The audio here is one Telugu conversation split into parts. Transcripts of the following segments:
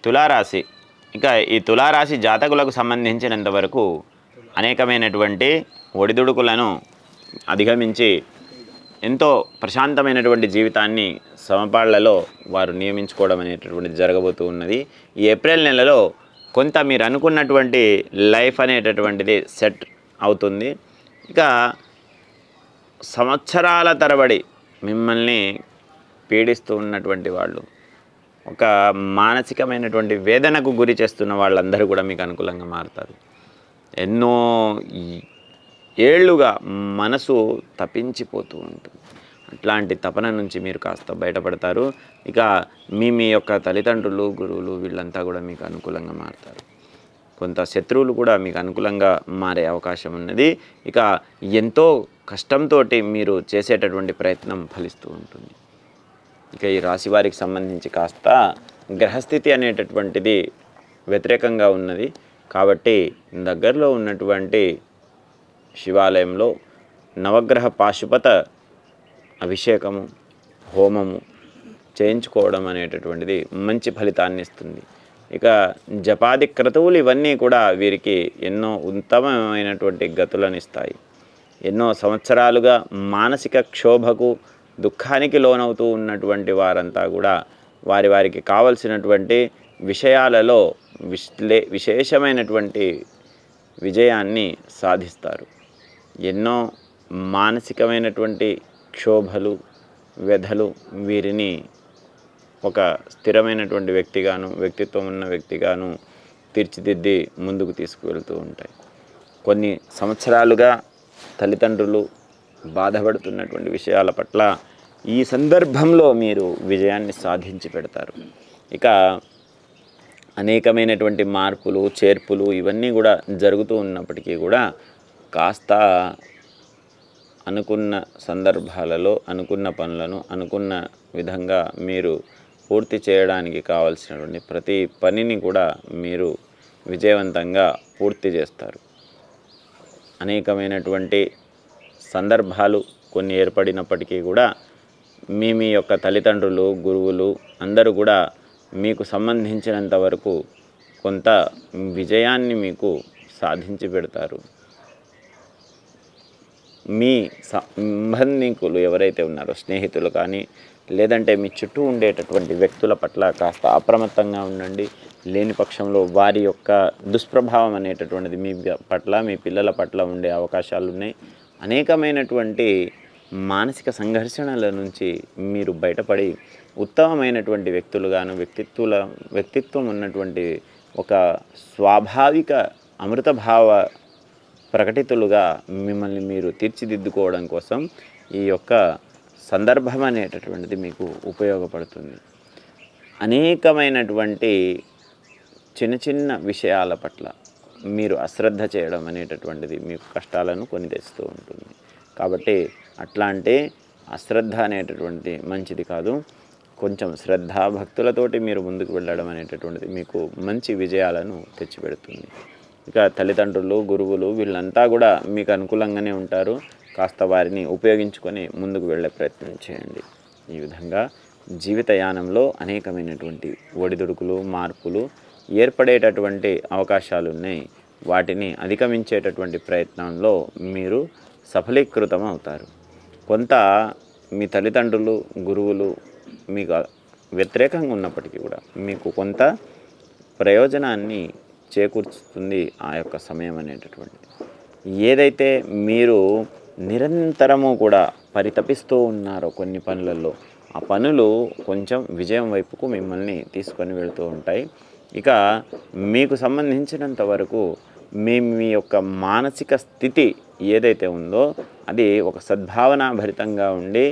తులారాశి. ఇక ఈ తులారాశి జాతకులకు సంబంధించినంత వరకు అనేకమైనటువంటి ఒడిదుడుకులను అధిగమించి ఎంతో ప్రశాంతమైనటువంటి జీవితాన్ని సమపాళ్లలో వారు నియమించుకోవడం అనేటటువంటిది జరగబోతూ ఉన్నది. ఈ ఏప్రిల్ నెలలో కొంత మీరు అనుకున్నటువంటి లైఫ్ అనేటటువంటిది సెట్ అవుతుంది. ఇక సంవత్సరాల తరబడి మిమ్మల్ని పీడిస్తూ ఉన్నటువంటి వాళ్ళు, ఒక మానసికమైనటువంటి వేదనకు గురి చేస్తున్న వాళ్ళందరూ కూడా మీకు అనుకూలంగా మారుతారు. ఎన్నో ఏళ్లుగా మనసు తపించిపోతూ ఉంటుంది. అట్లాంటి తపన నుంచి మీరు కాస్త బయటపడతారు. ఇక మీ యొక్క తల్లిదండ్రులు, గురువులు వీళ్ళంతా కూడా మీకు అనుకూలంగా మారుతారు. కొంత శత్రువులు కూడా మీకు అనుకూలంగా మారే అవకాశం ఉన్నది. ఇక ఎంతో కష్టంతో మీరు చేసేటటువంటి ప్రయత్నం ఫలిస్తూ ఉంటుంది. ఇక ఈ రాశి వారికి సంబంధించి కాస్త గ్రహస్థితి అనేటటువంటిది వ్యతిరేకంగా ఉన్నది. కాబట్టి దగ్గరలో ఉన్నటువంటి శివాలయంలో నవగ్రహ పాశుపత అభిషేకము, హోమము చేయించుకోవడం అనేటటువంటిది మంచి ఫలితాన్ని ఇస్తుంది. ఇక జపాది క్రతువులు ఇవన్నీ కూడా వీరికి ఎన్నో ఉత్తమమైనటువంటి గతులను ఇస్తాయి. ఎన్నో సంవత్సరాలుగా మానసిక క్షోభకు, దుఃఖానికి లోనవుతూ ఉన్నటువంటి వారంతా కూడా వారికి కావలసినటువంటి విషయాలలో విశేషమైనటువంటి విజయాన్ని సాధిస్తారు. ఎన్నో మానసికమైనటువంటి క్షోభలు, వ్యధలు వీరిని ఒక స్థిరమైనటువంటి వ్యక్తిగాను, వ్యక్తిత్వం ఉన్న వ్యక్తిగాను తీర్చిదిద్ది ముందుకు తీసుకువెళ్తూ ఉంటాయి. కొన్ని సంవత్సరాలుగా తల్లిదండ్రులు బాధపడుతున్నటువంటి విషయాల పట్ల ఈ సందర్భంలో మీరు విజయాన్ని సాధించి పెడతారు. ఇక అనేకమైనటువంటి మార్పులు, చేర్పులు ఇవన్నీ కూడా జరుగుతూ ఉన్నప్పటికీ కూడా కాస్త అనుకున్న సందర్భాలలో అనుకున్న పనులను అనుకున్న విధంగా మీరు పూర్తి చేయడానికి కావాల్సినటువంటి ప్రతి పనిని కూడా మీరు విజయవంతంగా పూర్తి చేస్తారు. అనేకమైనటువంటి సందర్భాలు కొన్ని ఏర్పడినప్పటికీ కూడా మీ యొక్క తల్లిదండ్రులు, గురువులు అందరూ కూడా మీకు సంబంధించినంత వరకు కొంత విజయాన్ని మీకు సాధించి పెడతారు. మీ సంబంధికులు ఎవరైతే ఉన్నారో, స్నేహితులు కానీ లేదంటే మీ చుట్టూ ఉండేటటువంటి వ్యక్తుల పట్ల కాస్త అప్రమత్తంగా ఉండండి. లేని పక్షంలో వారి యొక్క దుష్ప్రభావం అనేటటువంటిది మీ పట్ల, మీ పిల్లల పట్ల ఉండే అవకాశాలు ఉన్నాయి. అనేకమైనటువంటి మానసిక సంఘర్షణల నుంచి మీరు బయటపడి ఉత్తమమైనటువంటి వ్యక్తులుగాను, వ్యక్తిత్వం ఉన్నటువంటి ఒక స్వాభావిక అమృతభావ ప్రకటితులుగా మిమ్మల్ని మీరు తీర్చిదిద్దుకోవడం కోసం ఈ యొక్క సందర్భం అనేటటువంటిది మీకు ఉపయోగపడుతుంది. అనేకమైనటువంటి చిన్న చిన్న విషయాల పట్ల మీరు అశ్రద్ధ చేయడం అనేటటువంటిది మీకు కష్టాలను కొని తెస్తూ ఉంటుంది. కాబట్టి అట్లాంటి అశ్రద్ధ అనేటటువంటిది మంచిది కాదు. కొంచెం శ్రద్ధ భక్తులతోటి మీరు ముందుకు వెళ్ళడం అనేటటువంటిది మీకు మంచి విజయాలను తెచ్చిపెడుతుంది. ఇక తల్లిదండ్రులు, గురువులు వీళ్ళంతా కూడా మీకు అనుకూలంగానే ఉంటారు. కాస్త వారిని ఉపయోగించుకొని ముందుకు వెళ్ళే ప్రయత్నం చేయండి. ఈ విధంగా జీవితయానంలో అనేకమైనటువంటి ఒడిదుడుకులు, మార్పులు ఏర్పడేటటువంటి అవకాశాలు ఉన్నాయి. వాటిని అధిగమించేటటువంటి ప్రయత్నంలో మీరు సఫలీకృతం అవుతారు. కొంత మీ తల్లిదండ్రులు, గురువులు మీకు వ్యతిరేకంగా ఉన్నప్పటికీ కూడా మీకు కొంత ప్రయోజనాన్ని చేకూర్చుతుంది ఆ యొక్క సమయం అనేటటువంటిది. ఏదైతే మీరు నిరంతరము కూడా పరితపిస్తూ ఉన్నారో కొన్ని పనులలో, ఆ పనులు కొంచెం విజయం వైపుకు మిమ్మల్ని తీసుకొని వెళ్తూ ఉంటాయి. ఇక మీకు సంబంధించినంత వరకు మీ యొక్క మానసిక స్థితి ఏదైతే ఉందో అది ఒక సద్భావన భరితంగా ఉండి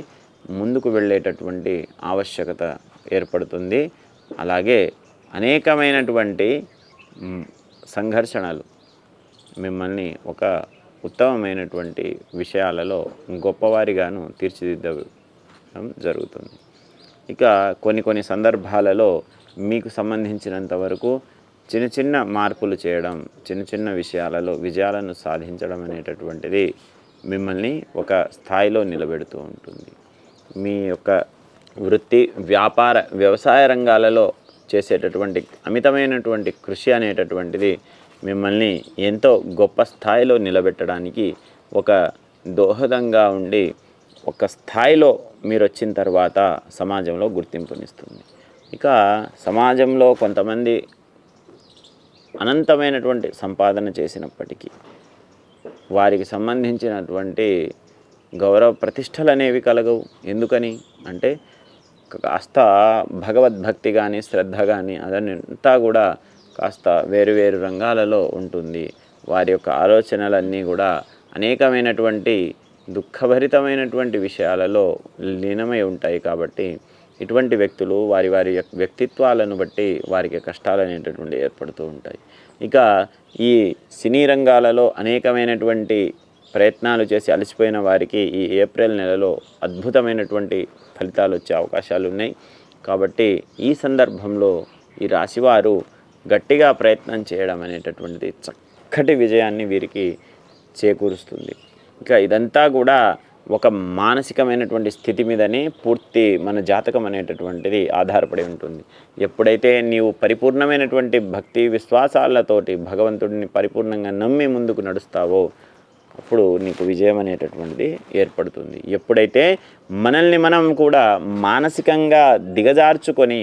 ముందుకు వెళ్ళేటటువంటి ఆవశ్యకత ఏర్పడుతుంది. అలాగే అనేకమైనటువంటి సంఘర్షణలు మిమ్మల్ని ఒక ఉత్తమమైనటువంటి విషయాలలో గొప్పవారిగాను తీర్చిదిద్దడం జరుగుతుంది. ఇక కొన్ని సందర్భాలలో మీకు సంబంధించినంత వరకు చిన్న చిన్న మార్పులు చేయడం, చిన్న చిన్న విషయాలలో విజయాలను సాధించడం అనేటటువంటిది మిమ్మల్ని ఒక స్థాయిలో నిలబెడుతూ ఉంటుంది. మీ యొక్క వృత్తి, వ్యవసాయ రంగాలలో చేసేటటువంటి అమితమైనటువంటి కృషి అనేటటువంటిది మిమ్మల్ని ఎంతో గొప్ప స్థాయిలో నిలబెట్టడానికి ఒక దోహదంగా ఉండి ఒక స్థాయిలో మీరు వచ్చిన తర్వాత సమాజంలో గుర్తింపునిస్తుంది. ఇక సమాజంలో కొంతమంది అనంతమైనటువంటి సంపాదన చేసినప్పటికీ వారికి సంబంధించినటువంటి గౌరవ ప్రతిష్టలు అనేవి కలగవు. ఎందుకని అంటే కాస్త భగవద్భక్తి కానీ శ్రద్ధ కానీ అదంతా కూడా కాస్త వేరు వేరు రంగాలలో ఉంటుంది. వారి యొక్క ఆలోచనలన్నీ కూడా అనేకమైనటువంటి దుఃఖభరితమైనటువంటి విషయాలలో లీనమై ఉంటాయి. కాబట్టి ఇటువంటి వ్యక్తులు వారి వారి వ్యక్తిత్వాలను బట్టి వారికి కష్టాలు అనేటటువంటి ఏర్పడుతూ ఉంటాయి. ఇక ఈ సినీ రంగాలలో అనేకమైనటువంటి ప్రయత్నాలు చేసి అలసిపోయిన వారికి ఈ ఏప్రిల్ నెలలో అద్భుతమైనటువంటి ఫలితాలు వచ్చే అవకాశాలు ఉన్నాయి. కాబట్టి ఈ సందర్భంలో ఈ రాశివారు గట్టిగా ప్రయత్నం చేయడం అనేటటువంటిది చక్కటి విజయాన్ని వీరికి చేకూరుస్తుంది. ఇక ఇదంతా కూడా ఒక మానసికమైనటువంటి స్థితి మీదనే పూర్తి మన జాతకం అనేటటువంటిది ఆధారపడి ఉంటుంది. ఎప్పుడైతే నీవు పరిపూర్ణమైనటువంటి భక్తి విశ్వాసాలతోటి భగవంతుడిని పరిపూర్ణంగా నమ్మి ముందుకు నడుస్తావో అప్పుడు నీకు విజయం అనేటటువంటిది ఏర్పడుతుంది. ఎప్పుడైతే మనల్ని మనం కూడా మానసికంగా దిగజార్చుకొని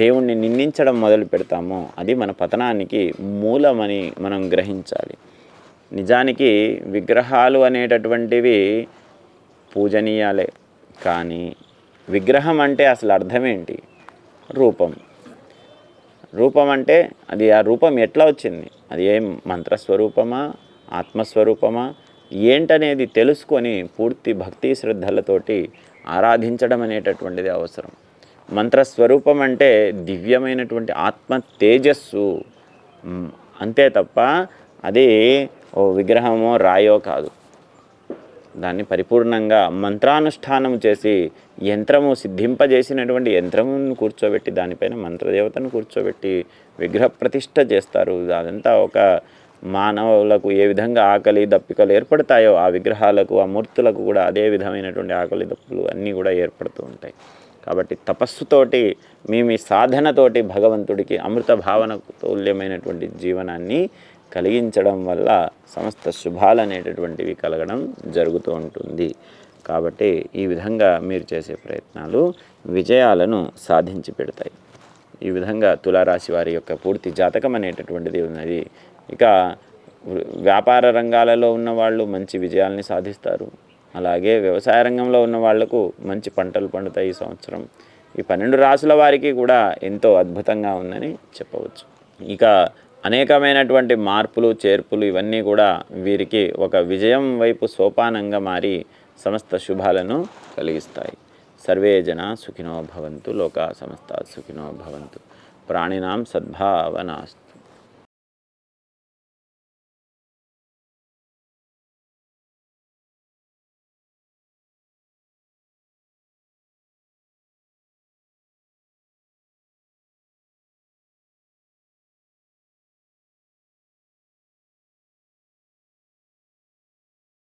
దేవుణ్ణి నిందించడం మొదలు పెడతామో అది మన పతనానికి మూలమని మనం గ్రహించాలి. నిజానికి విగ్రహాలు అనేటటువంటివి పూజనీయాలే, కానీ విగ్రహం అంటే అసలు అర్థమేంటి? రూపం. రూపం అంటే అది ఆ రూపం ఎట్లా వచ్చింది? అది ఏం మంత్రస్వరూపమా, ఆత్మస్వరూపమా ఏంటనేది తెలుసుకొని పూర్తి భక్తి శ్రద్ధలతోటి ఆరాధించడం అనేటటువంటిది అవసరం. మంత్రస్వరూపం అంటే దివ్యమైనటువంటి ఆత్మ తేజస్సు, అంతే తప్ప అది ఓ విగ్రహమో రాయో కాదు. దాన్ని పరిపూర్ణంగా మంత్రానుష్ఠానం చేసి యంత్రము సిద్ధింపజేసినటువంటి యంత్రమును కూర్చోబెట్టి దానిపైన మంత్రదేవతను కూర్చోబెట్టి విగ్రహ ప్రతిష్ఠ చేస్తారు. అదంతా ఒక మానవులకు ఏ విధంగా ఆకలి దప్పికలు ఏర్పడతాయో ఆ విగ్రహాలకు ఆ మూర్తులకు కూడా అదే విధమైనటువంటి ఆకలి దప్పులు అన్నీ కూడా ఏర్పడుతూ ఉంటాయి. కాబట్టి తపస్సుతోటి మీ సాధనతోటి భగవంతుడికి అమృత భావన తుల్యమైనటువంటి జీవనాన్ని కలిగించడం వల్ల సమస్త శుభాలు అనేటటువంటివి కలగడం జరుగుతూ ఉంటుంది. కాబట్టి ఈ విధంగా మీరు చేసే ప్రయత్నాలు విజయాలను సాధించి పెడతాయి. ఈ విధంగా తులారాశి వారి యొక్క పూర్తి జాతకం అనేటటువంటిది ఉన్నది. ఇక వ్యాపార రంగాలలో ఉన్న వాళ్ళు మంచి విజయాల్ని సాధిస్తారు. అలాగే వ్యవసాయ రంగంలో ఉన్న వాళ్లకు మంచి పంటలు పండుతాయి ఈ సంవత్సరం. ఈ 12 రాశుల వారికి కూడా ఎంతో అద్భుతంగా ఉందని చెప్పవచ్చు. ఇక అనేకమైనటువంటి మార్పులు చేర్పులు ఇవన్నీ కూడా వీరికి ఒక విజయం వైపు సోపానంగా మారి సమస్త శుభాలను కలిగిస్తాయి. సర్వే జనా సుఖినో భవంతు, లోకా సమస్తా సుఖినో భవంతు, ప్రాణినాం సద్భావనాస్తు.